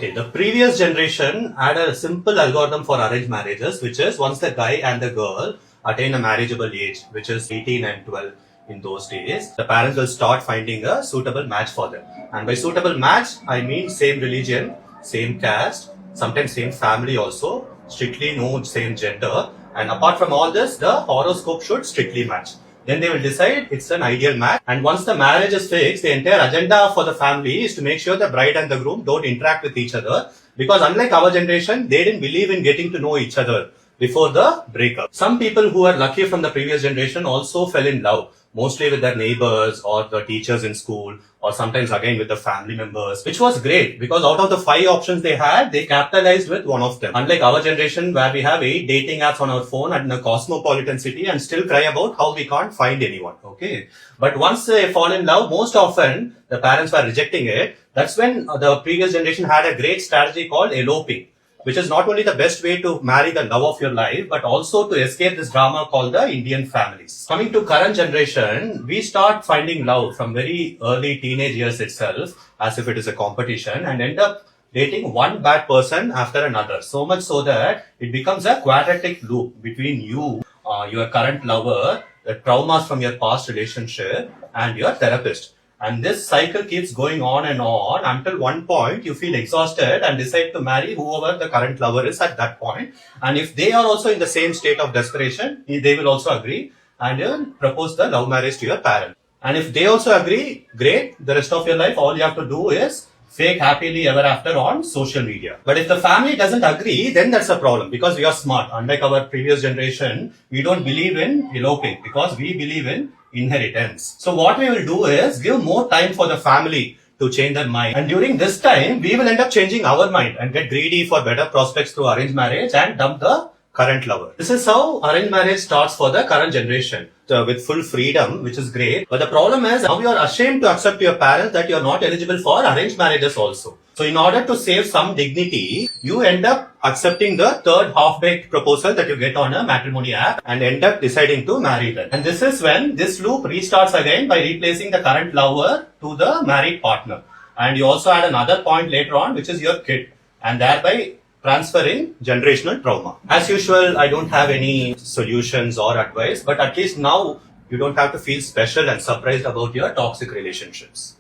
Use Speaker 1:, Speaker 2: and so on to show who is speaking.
Speaker 1: Okay, the previous generation had a simple algorithm for arranged marriages, which is once the guy and the girl attain a marriageable age, which is 18 and 12 in those days, the parents will start finding a suitable match for them. And by suitable match, I mean same religion, same caste, sometimes same family also, strictly no same gender. And apart from all this, the horoscope should strictly match. Then they will decide it's an ideal match. And once the marriage is fixed, the entire agenda for the family is to make sure the bride and the groom don't interact with each other. Because unlike our generation, they didn't believe in getting to know each other before the breakup. Some people who were lucky from the previous generation also fell in love, mostly with their neighbors or the teachers in school, or sometimes again with the family members, which was great because out of the 5 options they had, they capitalized with one of them. Unlike our generation where we have 8 dating apps on our phone and in a cosmopolitan city and still cry about how we can't find anyone. Okay. But once they fall in love, most often the parents were rejecting it. That's when the previous generation had a great strategy called eloping, which is not only the best way to marry the love of your life, but also to escape this drama called the Indian families. Coming to current generation, we start finding love from very early teenage years itself, as if it is a competition, and end up dating one bad person after another. So much so that it becomes a quadratic loop between you, your current lover, the traumas from your past relationship, and your therapist. And this cycle keeps going on and on until one point you feel exhausted and decide to marry whoever the current lover is at that point. And if they are also in the same state of desperation, they will also agree and you'll propose the love marriage to your parents. And if they also agree, great. The rest of your life, all you have to do is fake happily ever after on social media. But if the family doesn't agree, then that's a problem because we are smart. Unlike our previous generation, we don't believe in eloping because we believe in inheritance. So what we will do is give more time for the family to change their mind. And during this time, we will end up changing our mind and get greedy for better prospects through arranged marriage and dump the current lover. This is how arranged marriage starts for the current generation. With full freedom, which is great. But the problem is now you are ashamed to accept to your parents that you are not eligible for arranged marriages also. So in order to save some dignity, you end up accepting the third half-baked proposal that you get on a matrimony app and end up deciding to marry them. And this is when this loop restarts again by replacing the current lover to the married partner. And you also add another point later on, which is your kid. And thereby transferring generational trauma. As usual, I don't have any solutions or advice, but at least now you don't have to feel special and surprised about your toxic relationships.